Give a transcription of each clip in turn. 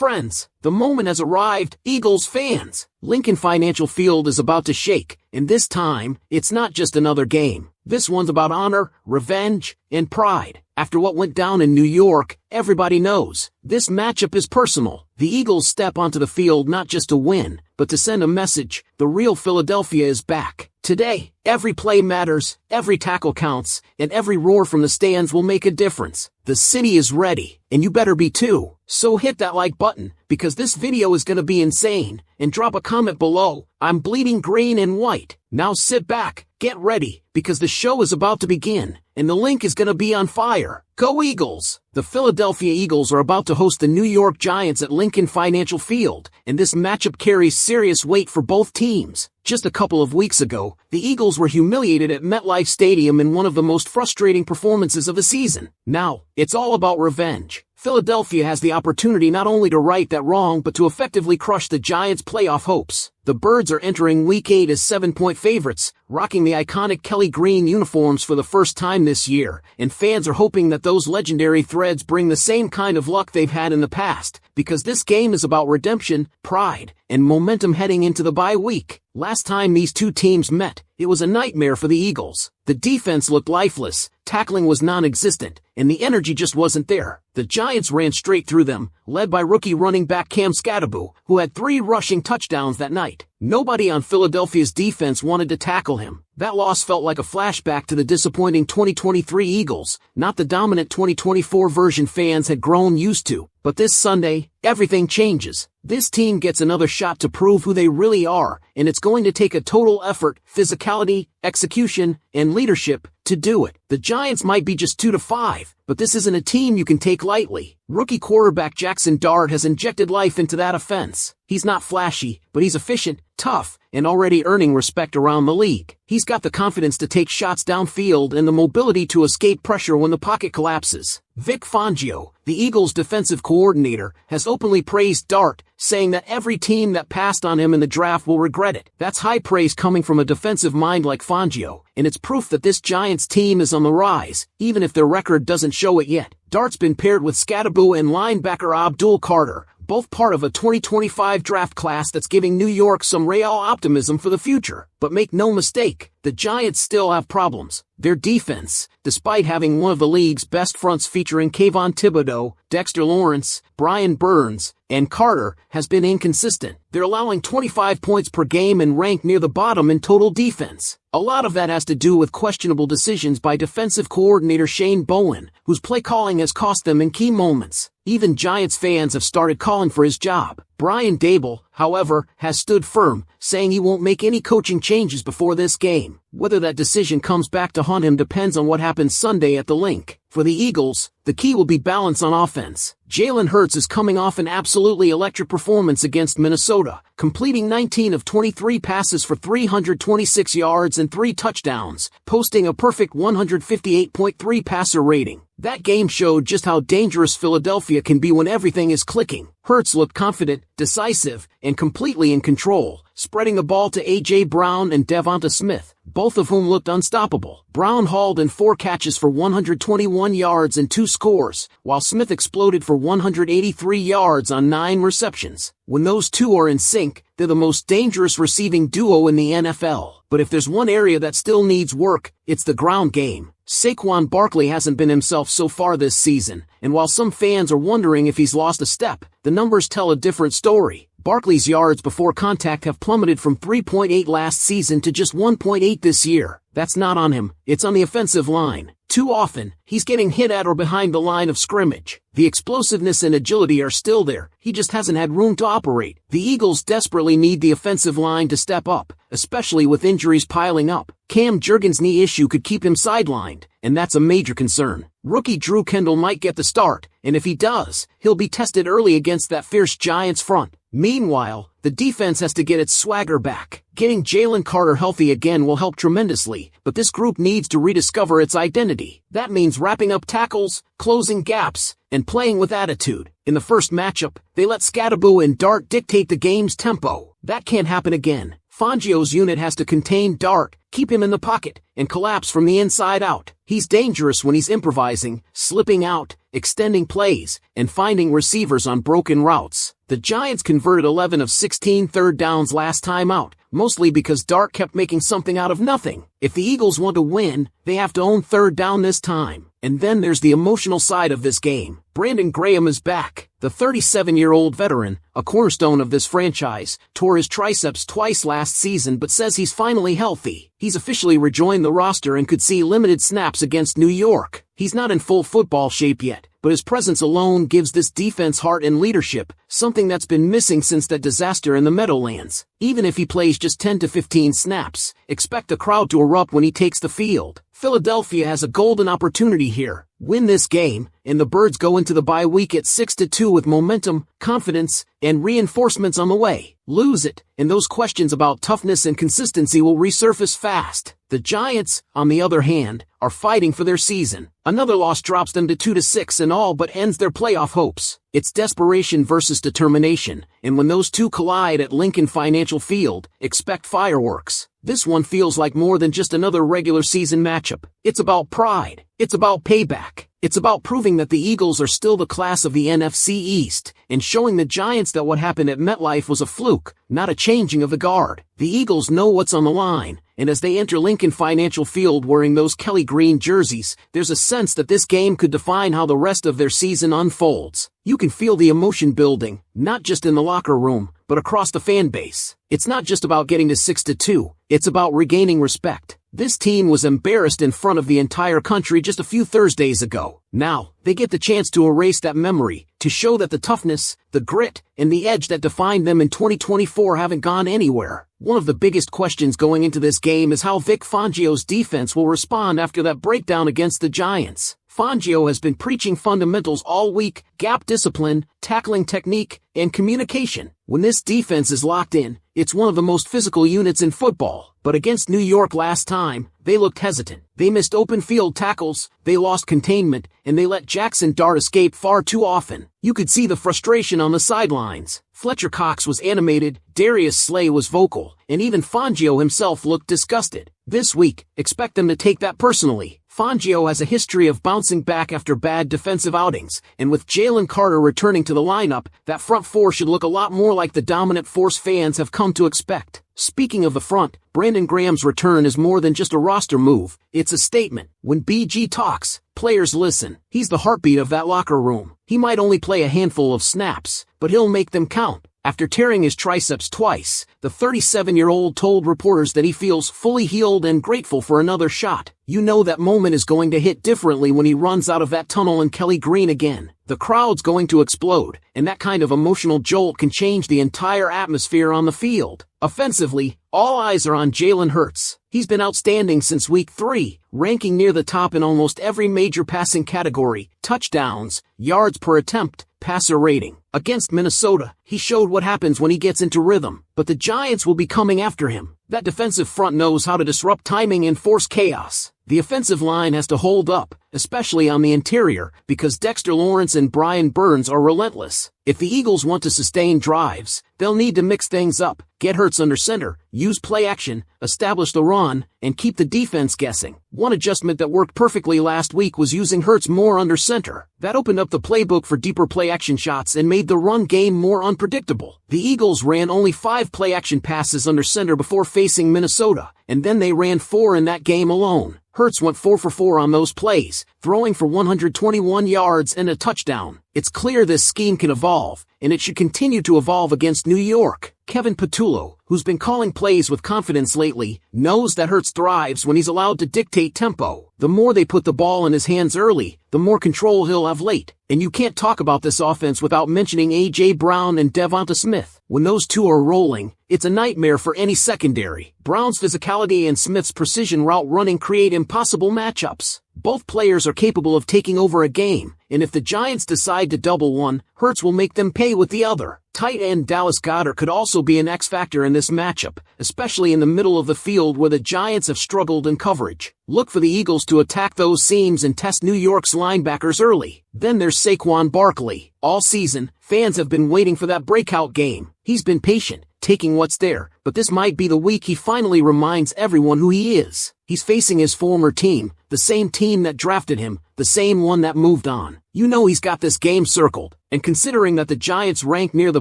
friends, the moment has arrived, Eagles fans. Lincoln Financial Field is about to shake, and this time, it's not just another game. This one's about honor, revenge, and pride. After what went down in New York, everybody knows, this matchup is personal. The Eagles step onto the field not just to win, but to send a message: the real Philadelphia is back. Today, every play matters, every tackle counts, and every roar from the stands will make a difference. The city is ready, and you better be too. So hit that like button, because this video is gonna be insane, and drop a comment below. I'm bleeding green and white. Now sit back, get ready, because the show is about to begin, and the link is gonna be on fire. Go Eagles! The Philadelphia Eagles are about to host the New York Giants at Lincoln Financial Field, and this matchup carries serious weight for both teams. Just a couple of weeks ago, the Eagles were humiliated at MetLife Stadium in one of the most frustrating performances of the season. Now, it's all about revenge. Philadelphia has the opportunity not only to right that wrong but to effectively crush the Giants' playoff hopes. The Birds are entering Week 8 as 7-point favorites, rocking the iconic Kelly green uniforms for the first time this year, and fans are hoping that those legendary threads bring the same kind of luck they've had in the past, because this game is about redemption, pride, and momentum heading into the bye week. Last time these two teams met, it was a nightmare for the Eagles. The defense looked lifeless, tackling was non-existent, and the energy just wasn't there. The Giants ran straight through them, led by rookie running back Cam Skattebo, who had 3 rushing touchdowns that night. Nobody on Philadelphia's defense wanted to tackle him. That loss felt like a flashback to the disappointing 2023 Eagles, not the dominant 2024 version fans had grown used to. But this Sunday, everything changes. This team gets another shot to prove who they really are, and it's going to take a total effort, physicality, execution, and leadership to do it. The Giants might be just 2-5, but this isn't a team you can take lightly. Rookie quarterback Jackson Dart has injected life into that offense. He's not flashy, but he's efficient, tough, and already earning respect around the league. He's got the confidence to take shots downfield and the mobility to escape pressure when the pocket collapses. Vic Fangio, the Eagles' defensive coordinator, has openly praised Dart, saying that every team that passed on him in the draft will regret it. That's high praise coming from a defensive mind like Fangio, and it's proof that this Giants team is on the rise, even if their record doesn't show it yet. Dart's been paired with Skattebo and linebacker Abdul Carter, both part of a 2025 draft class that's giving New York some real optimism for the future. But make no mistake, the Giants still have problems. Their defense, despite having one of the league's best fronts featuring Kayvon Thibodeau, Dexter Lawrence, Brian Burns, and Carter, has been inconsistent. They're allowing 25 points per game and rank near the bottom in total defense. A lot of that has to do with questionable decisions by defensive coordinator Shane Bowen, whose play calling has cost them in key moments. Even Giants fans have started calling for his job. Brian Daboll, however, has stood firm, saying he won't make any coaching changes before this game. Whether that decision comes back to haunt him depends on what happens Sunday at the Link. For the Eagles, the key will be balance on offense. Jalen Hurts is coming off an absolutely electric performance against Minnesota, completing 19 of 23 passes for 326 yards and 3 touchdowns, posting a perfect 158.3 passer rating. That game showed just how dangerous Philadelphia can be when everything is clicking. Hurts looked confident, decisive, and completely in control, spreading the ball to A.J. Brown and DeVonta Smith, both of whom looked unstoppable. Brown hauled in 4 catches for 121 yards and 2 scores, while Smith exploded for 183 yards on 9 receptions. When those two are in sync, they're the most dangerous receiving duo in the NFL. But if there's one area that still needs work, it's the ground game. Saquon Barkley hasn't been himself so far this season, and while some fans are wondering if he's lost a step, the numbers tell a different story. Barkley's yards before contact have plummeted from 3.8 last season to just 1.8 this year. That's not on him, it's on the offensive line. Too often, he's getting hit at or behind the line of scrimmage. The explosiveness and agility are still there, he just hasn't had room to operate. The Eagles desperately need the offensive line to step up, especially with injuries piling up. Cam Jurgens' knee issue could keep him sidelined, and that's a major concern. Rookie Drew Kendall might get the start, and if he does, he'll be tested early against that fierce Giants front. Meanwhile, the defense has to get its swagger back. Getting Jalen Carter healthy again will help tremendously, but this group needs to rediscover its identity. That means wrapping up tackles, closing gaps, and playing with attitude. In the first matchup, they let Skattebo and Dart dictate the game's tempo. That can't happen again. Fangio's unit has to contain Dart, keep him in the pocket, and collapse from the inside out. He's dangerous when he's improvising, slipping out, extending plays, and finding receivers on broken routes. The Giants converted 11 of 16 third downs last time out, mostly because Dart kept making something out of nothing. If the Eagles want to win, they have to own third down this time. And then there's the emotional side of this game. Brandon Graham is back. The 37-year-old veteran, a cornerstone of this franchise, tore his triceps twice last season but says he's finally healthy. He's officially rejoined the roster and could see limited snaps against New York. He's not in full football shape yet, but his presence alone gives this defense heart and leadership, something that's been missing since that disaster in the Meadowlands. Even if he plays just 10 to 15 snaps, expect the crowd to erupt when he takes the field. Philadelphia has a golden opportunity here. Win this game, and the Birds go into the bye week at 6-2 with momentum, confidence, and reinforcements on the way. Lose it, and those questions about toughness and consistency will resurface fast. The Giants, on the other hand, are fighting for their season. Another loss drops them to 2-6 and all but ends their playoff hopes. It's desperation versus determination, and when those two collide at Lincoln Financial Field, expect fireworks. This one feels like more than just another regular season matchup. It's about pride. It's about payback. It's about proving that the Eagles are still the class of the NFC East, and showing the Giants that what happened at MetLife was a fluke, not a changing of the guard. The Eagles know what's on the line, and as they enter Lincoln Financial Field wearing those Kelly green jerseys, there's a sense that this game could define how the rest of their season unfolds. You can feel the emotion building, not just in the locker room, but across the fan base. It's not just about getting to 6-2, it's about regaining respect. This team was embarrassed in front of the entire country just a few Thursdays ago. Now, they get the chance to erase that memory, to show that the toughness, the grit, and the edge that defined them in 2024 haven't gone anywhere. One of the biggest questions going into this game is how Vic Fangio's defense will respond after that breakdown against the Giants. Fangio has been preaching fundamentals all week: gap discipline, tackling technique, and communication. When this defense is locked in, it's one of the most physical units in football. But against New York last time, they looked hesitant. They missed open field tackles, they lost containment, and they let Jackson Dart escape far too often. You could see the frustration on the sidelines. Fletcher Cox was animated, Darius Slay was vocal, and even Fangio himself looked disgusted. This week, expect them to take that personally. Fangio has a history of bouncing back after bad defensive outings, and with Jalen Carter returning to the lineup, that front four should look a lot more like the dominant force fans have come to expect. Speaking of the front, Brandon Graham's return is more than just a roster move, it's a statement. When BG talks, players listen. He's the heartbeat of that locker room. He might only play a handful of snaps, but he'll make them count. After tearing his triceps twice, the 37-year-old told reporters that he feels fully healed and grateful for another shot. You know that moment is going to hit differently when he runs out of that tunnel in Kelly Green again. The crowd's going to explode, and that kind of emotional jolt can change the entire atmosphere on the field. Offensively, all eyes are on Jalen Hurts. He's been outstanding since week 3, ranking near the top in almost every major passing category: touchdowns, yards per attempt, passer rating. Against Minnesota, he showed what happens when he gets into rhythm, but the Giants will be coming after him. That defensive front knows how to disrupt timing and force chaos. The offensive line has to hold up, especially on the interior, because Dexter Lawrence and Brian Burns are relentless. If the Eagles want to sustain drives, they'll need to mix things up, get Hurts under center, use play action, establish the run, and keep the defense guessing. One adjustment that worked perfectly last week was using Hurts more under center. That opened up the playbook for deeper play action shots and made the run game more unpredictable. The Eagles ran only 5 play action passes under center before facing Minnesota, and then they ran 4 in that game alone. Hurts went 4 for 4 on those plays, throwing for 121 yards and a touchdown. It's clear this scheme can evolve, and it should continue to evolve against New York. Kevin Patullo, who's been calling plays with confidence lately, knows that Hurts thrives when he's allowed to dictate tempo. The more they put the ball in his hands early, the more control he'll have late. And you can't talk about this offense without mentioning A.J. Brown and DeVonta Smith. When those two are rolling, it's a nightmare for any secondary. Brown's physicality and Smith's precision route running create impossible matchups. Both players are capable of taking over a game, and if the Giants decide to double one, Hurts will make them pay with the other. Tight end Dallas Goedert could also be an X-factor in this matchup, especially in the middle of the field where the Giants have struggled in coverage. Look for the Eagles to attack those seams and test New York's linebackers early. Then there's Saquon Barkley. All season, fans have been waiting for that breakout game. He's been patient, taking what's there, but this might be the week he finally reminds everyone who he is. He's facing his former team, the same team that drafted him, the same one that moved on. You know he's got this game circled, and considering that the Giants rank near the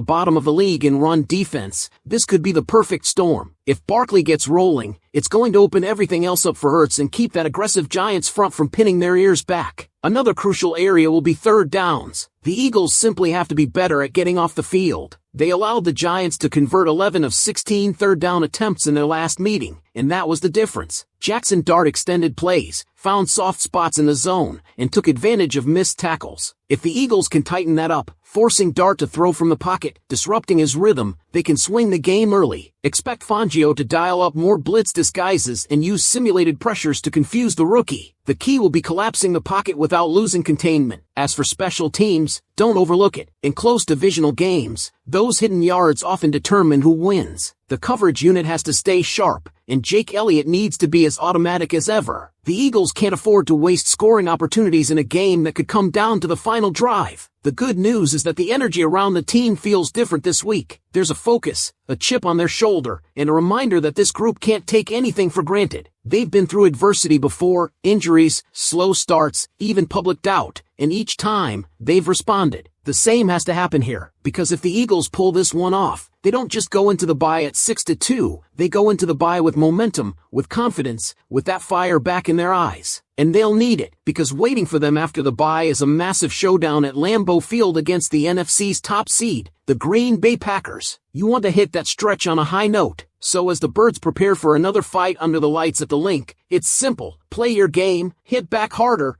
bottom of the league in run defense, this could be the perfect storm. If Barkley gets rolling, it's going to open everything else up for Hurts and keep that aggressive Giants front from pinning their ears back. Another crucial area will be third downs. The Eagles simply have to be better at getting off the field. They allowed the Giants to convert 11 of 16 third down attempts in their last meeting, and that was the difference. Jackson Dart extended plays, found soft spots in the zone, and took advantage of missed tackles. If the Eagles can tighten that up, forcing Dart to throw from the pocket, disrupting his rhythm, they can swing the game early. Expect Fangio to dial up more blitz disguises and use simulated pressures to confuse the rookie. The key will be collapsing the pocket without losing containment. As for special teams, don't overlook it. In close divisional games, those hidden yards often determine who wins. The coverage unit has to stay sharp, and Jake Elliott needs to be as automatic as ever. The Eagles can't afford to waste scoring opportunities in a game that could come down to the final drive. The good news is that the energy around the team feels different this week. There's a focus, a chip on their shoulder, and a reminder that this group can't take anything for granted. They've been through adversity before, injuries, slow starts, even public doubt, and each time, they've responded. The same has to happen here, because if the Eagles pull this one off, they don't just go into the bye at 6-2, they go into the bye with momentum, with confidence, with that fire back in their eyes. And they'll need it, because waiting for them after the bye is a massive showdown at Lambeau Field against the NFC's top seed, the Green Bay Packers. You want to hit that stretch on a high note. So as the Birds prepare for another fight under the lights at the Link, it's simple. Play your game, hit back harder,